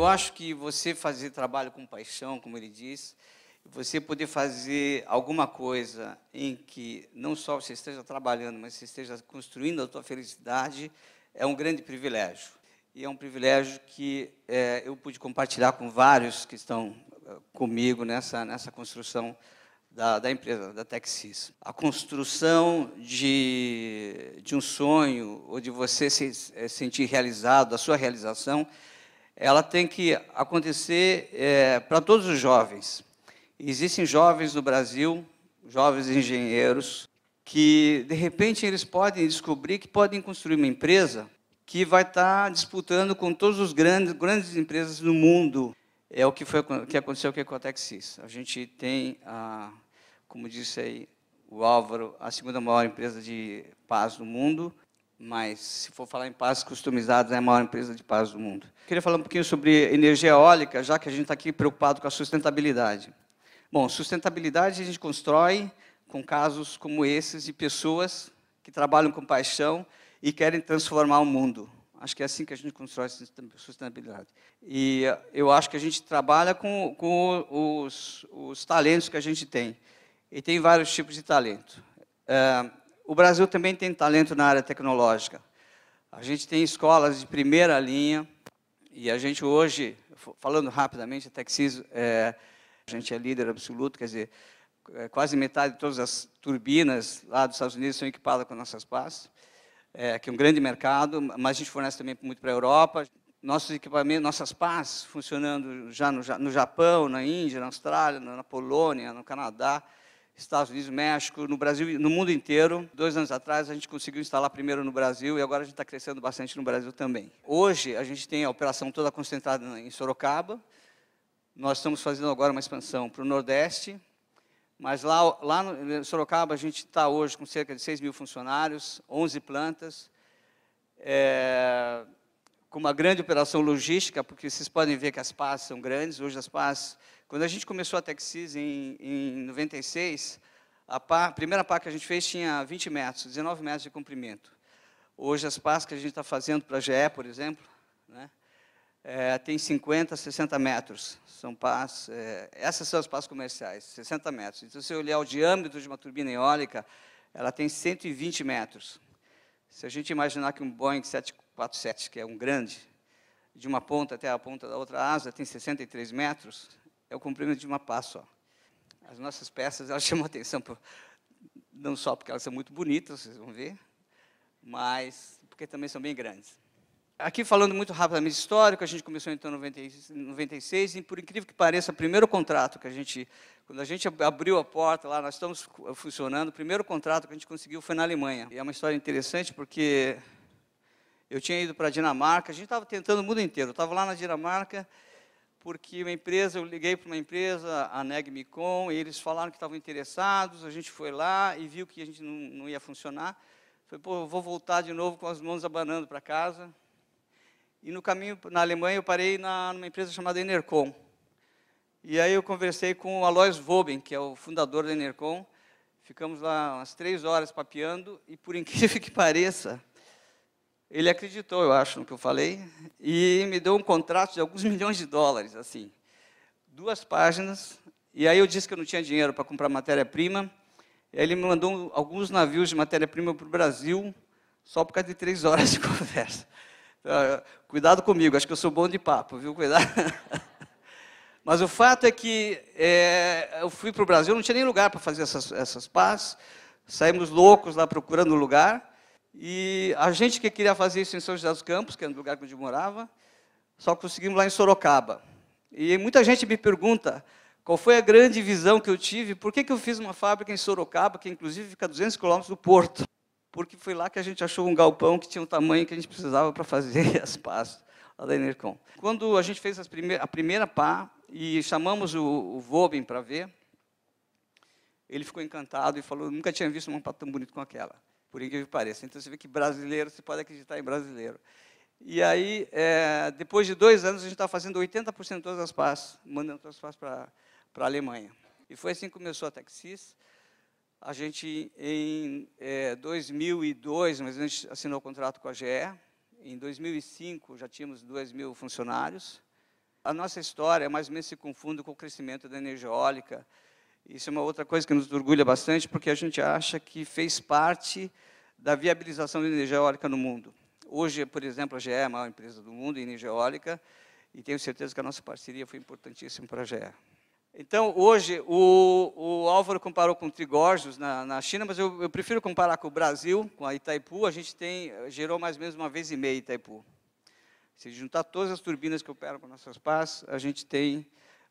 eu acho que você fazer trabalho com paixão, como ele diz, você poder fazer alguma coisa em que não só você esteja trabalhando, mas você esteja construindo a sua felicidade, é um grande privilégio. E é um privilégio que eu pude compartilhar com vários que estão comigo nessa construção da empresa, da TechSys. A construção de um sonho, ou de você se sentir realizado, a sua realização, ela tem que acontecer para todos os jovens. Existem jovens no Brasil, jovens engenheiros, que, de repente, eles podem descobrir que podem construir uma empresa que vai estar disputando com todas as grandes empresas do mundo. É o que aconteceu aqui com a TechSys. A gente tem, como disse aí o Álvaro, a segunda maior empresa de paz do mundo, mas, se for falar em paz customizada, é a maior empresa de paz do mundo. Queria falar um pouquinho sobre energia eólica, já que a gente está aqui preocupado com a sustentabilidade. Bom, sustentabilidade a gente constrói com casos como esses de pessoas que trabalham com paixão e querem transformar o mundo. Acho que é assim que a gente constrói sustentabilidade. E eu acho que a gente trabalha com os talentos que a gente tem. E tem vários tipos de talento. O Brasil também tem talento na área tecnológica. A gente tem escolas de primeira linha, e a gente hoje, falando rapidamente, a TechSys, a gente é líder absoluto, quer dizer, quase metade de todas as turbinas lá dos Estados Unidos são equipadas com nossas pás, que é um grande mercado, mas a gente fornece também muito para a Europa. Nossos equipamentos, nossas pás funcionando já no Japão, na Índia, na Austrália, na Polônia, no Canadá, Estados Unidos, México, no Brasil, no mundo inteiro. 2 anos atrás, a gente conseguiu instalar primeiro no Brasil e agora a gente está crescendo bastante no Brasil também. Hoje, a gente tem a operação toda concentrada em Sorocaba. Nós estamos fazendo agora uma expansão para o Nordeste, mas lá no Sorocaba a gente está hoje com cerca de 6 mil funcionários, 11 plantas, com uma grande operação logística, porque vocês podem ver que as pás são grandes. Hoje as pás, quando a gente começou a TechSys em 96, a primeira pá que a gente fez tinha 20 metros, 19 metros de comprimento. Hoje as pás que a gente está fazendo para a GE, por exemplo, né, tem 50, 60 metros. São pás, essas são as pás comerciais, 60 metros. Então, se você olhar o diâmetro de uma turbina eólica, ela tem 120 metros. Se a gente imaginar que um Boeing 747, que é um grande, de uma ponta até a ponta da outra asa, tem 63 metros, é o comprimento de uma pá só. As nossas peças, elas chamam atenção, não só porque elas são muito bonitas, vocês vão ver, mas porque também são bem grandes. Aqui, falando muito rapidamente histórico, a gente começou então em 96, e por incrível que pareça, o primeiro contrato que quando a gente abriu a porta lá, nós estamos funcionando, o primeiro contrato que a gente conseguiu foi na Alemanha. E é uma história interessante, porque eu tinha ido para a Dinamarca, a gente estava tentando o mundo inteiro. Eu estava lá na Dinamarca, porque eu liguei para uma empresa, a Negmicon, e eles falaram que estavam interessados, a gente foi lá e viu que a gente não ia funcionar. Falei, pô, eu vou voltar de novo com as mãos abanando para casa. E no caminho, na Alemanha, eu parei numa empresa chamada Enercon. E aí eu conversei com o Alois Woben, que é o fundador da Enercon. Ficamos lá umas 3 horas papeando, e por incrível que pareça, ele acreditou, eu acho, no que eu falei, e me deu um contrato de alguns milhões de dólares, assim, 2 páginas. E aí eu disse que eu não tinha dinheiro para comprar matéria-prima. Ele me mandou alguns navios de matéria-prima para o Brasil, só por causa de 3 horas de conversa. Cuidado comigo, acho que eu sou bom de papo, viu? Cuidado. Mas o fato é que eu fui para o Brasil, não tinha nem lugar para fazer essas pás, saímos loucos lá procurando lugar, e a gente que queria fazer isso em São José dos Campos, que era o lugar onde eu morava, só conseguimos lá em Sorocaba. E muita gente me pergunta qual foi a grande visão que eu tive, por que eu fiz uma fábrica em Sorocaba, que inclusive fica a 200 quilômetros do porto. Porque foi lá que a gente achou um galpão que tinha o tamanho que a gente precisava para fazer as pás lá da Enercon. Quando a gente fez a primeira pá e chamamos o Woben para ver, ele ficou encantado e falou, nunca tinha visto uma pá tão bonita como aquela, por incrível que pareça. Então, você vê que brasileiro, você pode acreditar em brasileiro. E aí, depois de 2 anos, a gente estava fazendo 80% de todas as pás, mandando todas as pás para a Alemanha. E foi assim que começou a TechSys. A gente, em 2002, mas a gente assinou o contrato com a GE. Em 2005, já tínhamos 2 mil funcionários. A nossa história mais ou menos se confunde com o crescimento da energia eólica. Isso é uma outra coisa que nos orgulha bastante, porque a gente acha que fez parte da viabilização da energia eólica no mundo. Hoje, por exemplo, a GE é a maior empresa do mundo em energia eólica, e tenho certeza que a nossa parceria foi importantíssima para a GE. Então, hoje, o Álvaro comparou com trigórgios na China, mas eu prefiro comparar com o Brasil, com a Itaipu. A gente gerou mais ou menos 1,5 vezes Itaipu. Se juntar todas as turbinas que operam com nossas pás, a gente tem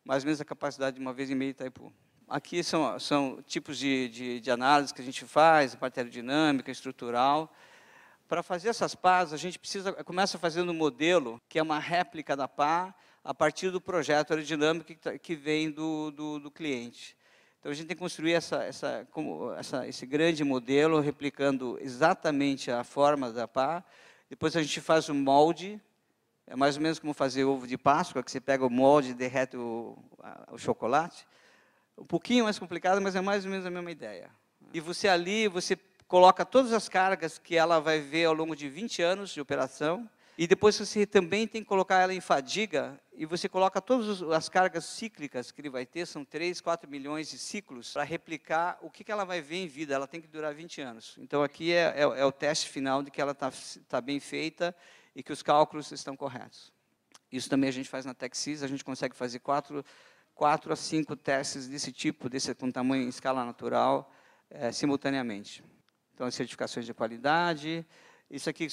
mais ou menos a capacidade de 1,5 vezes Itaipu. Aqui são tipos de análise que a gente faz, parte aerodinâmica, estrutural. Para fazer essas pás, a gente começa fazendo um modelo, que é uma réplica da pá, a partir do projeto aerodinâmico que vem do cliente. Então, a gente tem que construir esse grande modelo, replicando exatamente a forma da pá. Depois, a gente faz o molde. É mais ou menos como fazer ovo de Páscoa, que você pega o molde e derrete o chocolate. Um pouquinho mais complicado, mas é mais ou menos a mesma ideia. E você coloca todas as cargas que ela vai ver ao longo de 20 anos de operação, e depois você também tem que colocar ela em fadiga, e você coloca todas as cargas cíclicas que ele vai ter, são 3, 4 milhões de ciclos, para replicar o que ela vai ver em vida. Ela tem que durar 20 anos. Então, aqui é o teste final de que ela tá bem feita e que os cálculos estão corretos. Isso também a gente faz na TechSys, a gente consegue fazer 4 a 5 testes desse tipo, com tamanho em escala natural, simultaneamente. Então, as certificações de qualidade. Isso aqui,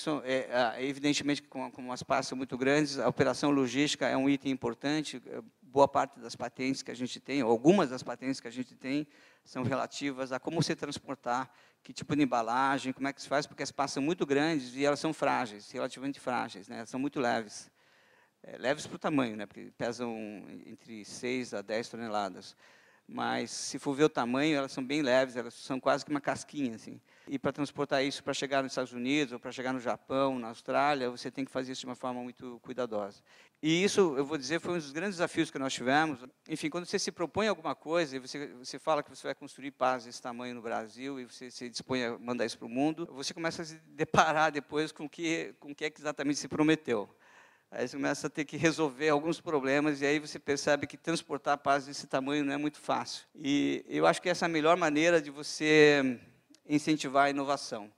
evidentemente, como as pás são muito grandes, a operação logística é um item importante. Boa parte das patentes que a gente tem, ou algumas das patentes que a gente tem, são relativas a como se transportar, que tipo de embalagem, como é que se faz, porque as pás são muito grandes e elas são frágeis, relativamente frágeis, né? Elas são muito leves. Leves para o tamanho, né? Porque pesam entre 6 a 10 toneladas. Mas, se for ver o tamanho, elas são bem leves, elas são quase que uma casquinha, assim. E para transportar isso para chegar nos Estados Unidos, ou para chegar no Japão, na Austrália, você tem que fazer isso de uma forma muito cuidadosa. E isso, eu vou dizer, foi um dos grandes desafios que nós tivemos. Enfim, quando você se propõe alguma coisa, e você fala que você vai construir pás desse tamanho no Brasil, e você se dispõe a mandar isso para o mundo, você começa a se deparar depois com o que é que exatamente se prometeu. Aí você começa a ter que resolver alguns problemas, e aí você percebe que transportar pás desse tamanho não é muito fácil. E eu acho que essa é a melhor maneira de você incentivar a inovação.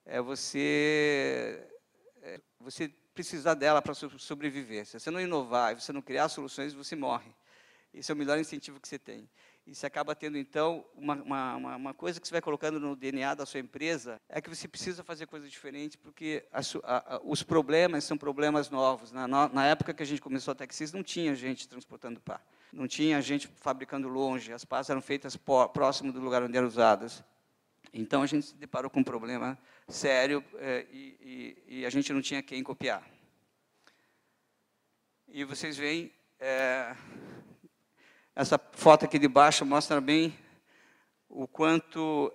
É você precisar dela para sobreviver. Se você não inovar, e você não criar soluções, você morre. Esse é o melhor incentivo que você tem. E você acaba tendo, então, uma coisa que você vai colocando no DNA da sua empresa, é que você precisa fazer coisas diferentes, porque os problemas são problemas novos. Na época que a gente começou a TechSys, não tinha gente transportando pá. Não tinha gente fabricando longe, as pás eram feitas próximo do lugar onde eram usadas. Então, a gente se deparou com um problema sério e a gente não tinha quem copiar. E vocês veem... essa foto aqui de baixo mostra bem o quanto,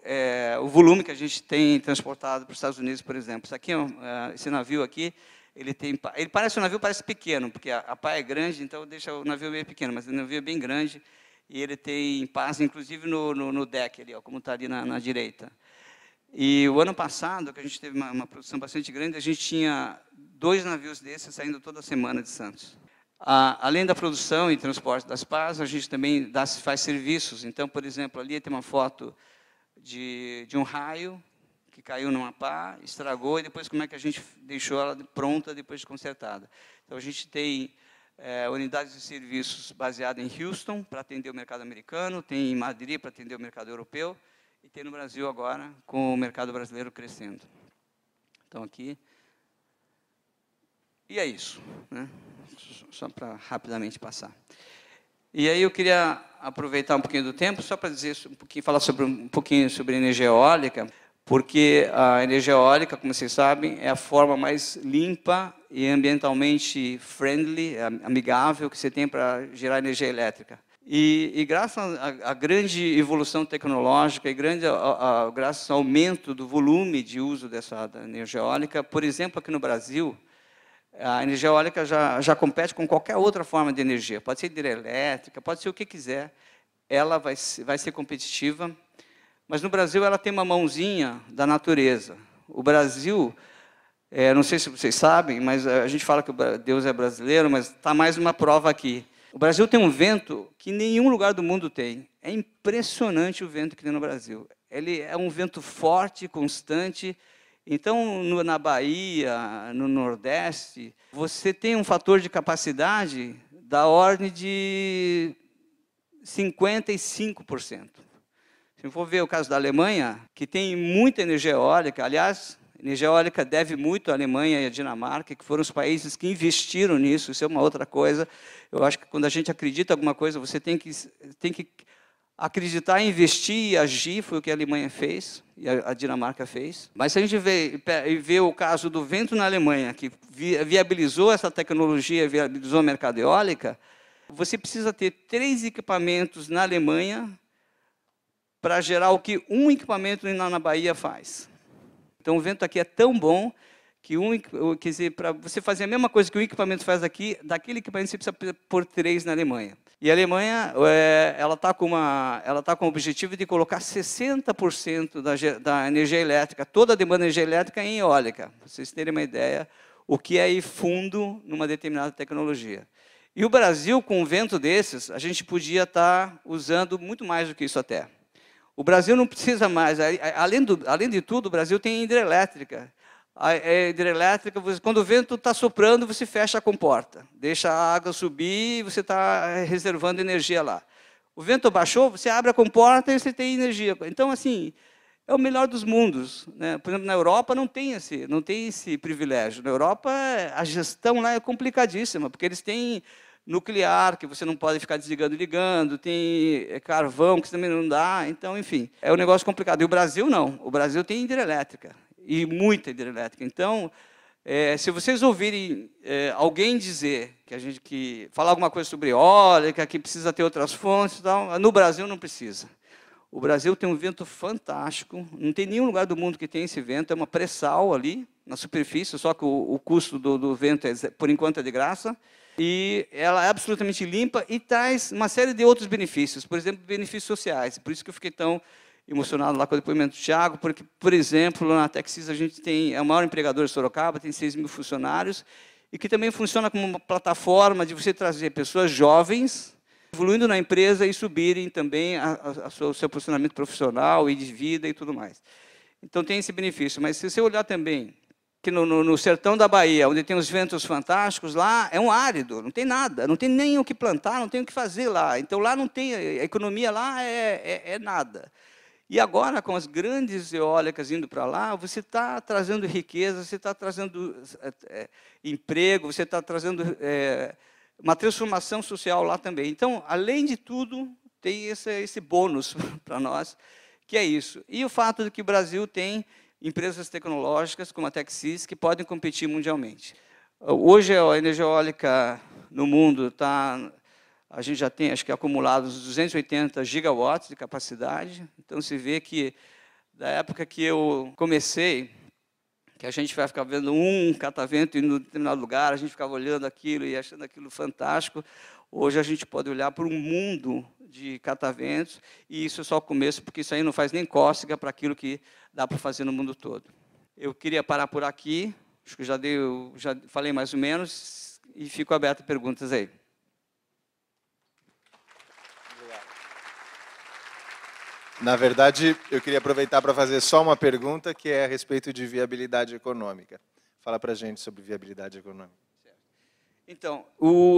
o volume que a gente tem transportado para os Estados Unidos, por exemplo. Isso aqui, esse navio aqui, ele parece um navio, parece pequeno, porque a pá é grande, então deixa o navio meio pequeno, mas o navio é bem grande, e ele tem pás, inclusive no deck, ali, ó, como está ali na direita. E o ano passado, que a gente teve uma produção bastante grande, a gente tinha 2 navios desses saindo toda semana de Santos. Além da produção e transporte das pás, a gente também faz serviços. Então, por exemplo, ali tem uma foto de um raio que caiu numa pá, estragou, e depois como é que a gente deixou ela pronta depois de consertada. Então, a gente tem unidades de serviços baseadas em Houston, para atender o mercado americano, tem em Madrid, para atender o mercado europeu, e tem no Brasil agora, com o mercado brasileiro crescendo. Então, aqui... E é isso, né? Só para rapidamente passar. E aí eu queria aproveitar um pouquinho do tempo, só para dizer falar um pouquinho sobre energia eólica, porque a energia eólica, como vocês sabem, é a forma mais limpa e ambientalmente friendly, amigável, que você tem para gerar energia elétrica. E graças à grande evolução tecnológica e graças ao aumento do volume de uso da energia eólica, por exemplo, aqui no Brasil, a energia eólica já compete com qualquer outra forma de energia. Pode ser hidrelétrica, pode ser o que quiser. Ela vai ser competitiva. Mas no Brasil ela tem uma mãozinha da natureza. O Brasil Não sei se vocês sabem, mas a gente fala que Deus é brasileiro, mas está mais uma prova aqui. O Brasil tem um vento que nenhum lugar do mundo tem. É impressionante o vento que tem no Brasil. Ele é um vento forte, constante. Então, na Bahia, no Nordeste, você tem um fator de capacidade da ordem de 55%. Se for ver o caso da Alemanha, que tem muita energia eólica, aliás, energia eólica deve muito à Alemanha e à Dinamarca, que foram os países que investiram nisso, isso é uma outra coisa. Eu acho que quando a gente acredita em alguma coisa, você tem que acreditar, investir e agir, foi o que a Alemanha fez, e a Dinamarca fez. Mas se a gente vê o caso do vento na Alemanha, que viabilizou essa tecnologia, viabilizou o mercado eólica, você precisa ter 3 equipamentos na Alemanha para gerar o que um equipamento na Bahia faz. Então, o vento aqui é tão bom que, quer dizer, para você fazer a mesma coisa que o equipamento faz aqui, daquele equipamento você precisa pôr 3 na Alemanha. E a Alemanha, ela está com o objetivo de colocar 60% da energia elétrica, toda a demanda de energia elétrica em eólica. Para vocês terem uma ideia, o que é ir fundo numa determinada tecnologia. E o Brasil, com um vento desses, a gente podia estar usando muito mais do que isso até. O Brasil não precisa mais, além de tudo, o Brasil tem hidrelétrica. A hidrelétrica, quando o vento está soprando, você fecha a comporta, deixa a água subir e você está reservando energia lá. O vento baixou, você abre a comporta e você tem energia. Então, assim, é o melhor dos mundos, né? Por exemplo, na Europa não tem esse privilégio. Na Europa, a gestão lá é complicadíssima, porque eles têm nuclear, que você não pode ficar desligando e ligando, tem carvão, que também não dá, então, enfim, é um negócio complicado. E o Brasil não, o Brasil tem hidrelétrica, e muita hidrelétrica. Então, se vocês ouvirem alguém dizer, falar alguma coisa sobre eólica, que precisa ter outras fontes, tal, no Brasil não precisa. O Brasil tem um vento fantástico, não tem nenhum lugar do mundo que tem esse vento, é uma pré-sal ali, na superfície, só que o custo do vento, por enquanto, é de graça. E ela é absolutamente limpa e traz uma série de outros benefícios, por exemplo, benefícios sociais. Por isso que eu fiquei tão emocionado lá com o depoimento do Thiago, porque, por exemplo, na Texis a gente é o maior empregador de Sorocaba, tem 6.000 funcionários, e que também funciona como uma plataforma de você trazer pessoas jovens, evoluindo na empresa e subirem também o seu posicionamento profissional e de vida e tudo mais. Então tem esse benefício, mas se você olhar também que no sertão da Bahia, onde tem os ventos fantásticos, lá é um árido, não tem nada, não tem nem o que plantar, não tem o que fazer lá. Então, lá não tem, a economia lá é nada. E agora, com as grandes eólicas indo para lá, você está trazendo riqueza, você está trazendo emprego, você está trazendo uma transformação social lá também. Então, além de tudo, tem esse bônus para nós, que é isso. E o fato de que o Brasil tem empresas tecnológicas, como a Texis, que podem competir mundialmente. Hoje, a energia eólica no mundo a gente já tem, acho que, acumulados 280 gigawatts de capacidade. Então, se vê que, da época que eu comecei, que a gente vai ficar vendo um catavento em um determinado lugar, a gente ficava olhando aquilo e achando aquilo fantástico. Hoje, a gente pode olhar para um mundo de cataventos, e isso é só o começo, porque isso aí não faz nem cócega para aquilo que dá para fazer no mundo todo. Eu queria parar por aqui, acho que já falei mais ou menos, e fico aberto a perguntas aí. Na verdade, eu queria aproveitar para fazer só uma pergunta, que é a respeito de viabilidade econômica. Fala para a gente sobre viabilidade econômica. Então,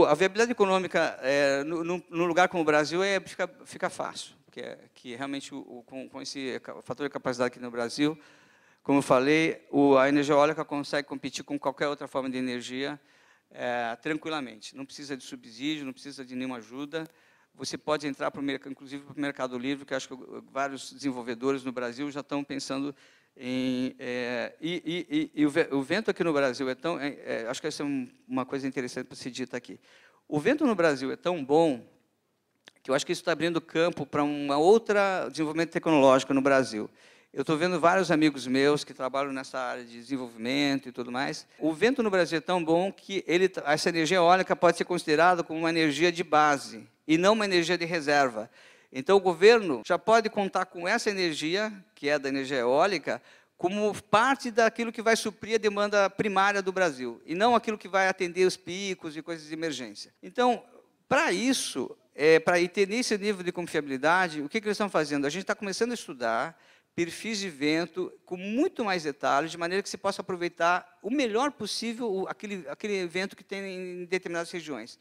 a viabilidade econômica, no lugar como o Brasil, fica fácil, que realmente, com esse fator de capacidade aqui no Brasil, como eu falei, a energia eólica consegue competir com qualquer outra forma de energia tranquilamente. Não precisa de subsídio, não precisa de nenhuma ajuda. Você pode entrar, inclusive, para o Mercado Livre, que acho que vários desenvolvedores no Brasil já estão pensando o vento aqui no Brasil é tão... acho que essa é uma coisa interessante para ser dita aqui. O vento no Brasil é tão bom que eu acho que isso está abrindo campo para uma outra desenvolvimento tecnológico no Brasil. Eu estou vendo vários amigos meus que trabalham nessa área de desenvolvimento e tudo mais. O vento no Brasil é tão bom que essa energia eólica pode ser considerada como uma energia de base e não uma energia de reserva. Então, o governo já pode contar com essa energia, que é da energia eólica, como parte daquilo que vai suprir a demanda primária do Brasil, e não aquilo que vai atender os picos e coisas de emergência. Então, para isso, para ter nesse nível de confiabilidade, o que eles estão fazendo? A gente está começando a estudar perfis de vento com muito mais detalhes, de maneira que se possa aproveitar o melhor possível aquele vento que tem em determinadas regiões.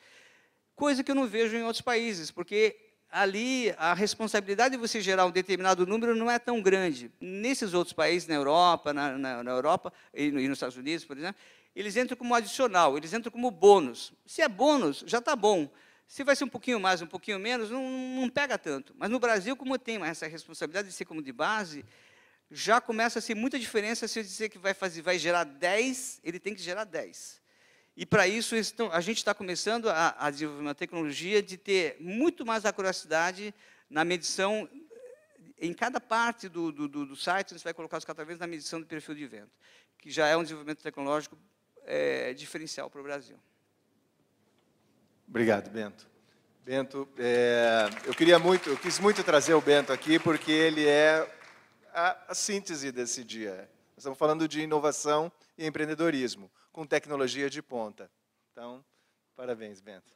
Coisa que eu não vejo em outros países, porque ali a responsabilidade de você gerar um determinado número não é tão grande. Nesses outros países, na Europa, na Europa e nos Estados Unidos, por exemplo, eles entram como adicional, eles entram como bônus. Se é bônus, já está bom. Se vai ser um pouquinho mais, um pouquinho menos, não pega tanto. Mas no Brasil, como tem essa responsabilidade de ser como de base, já começa a ser muita diferença se eu dizer que vai gerar 10, ele tem que gerar 10. E, para isso, a gente está começando a desenvolver uma tecnologia de ter muito mais acuracidade na medição, em cada parte do site, você vai colocar os catavês na medição do perfil de vento, que já é um desenvolvimento tecnológico diferencial para o Brasil. Obrigado, Bento. Bento, eu quis muito trazer o Bento aqui, porque ele é a síntese desse dia. Nós estamos falando de inovação e empreendedorismo, com tecnologia de ponta. Então, parabéns, Bento.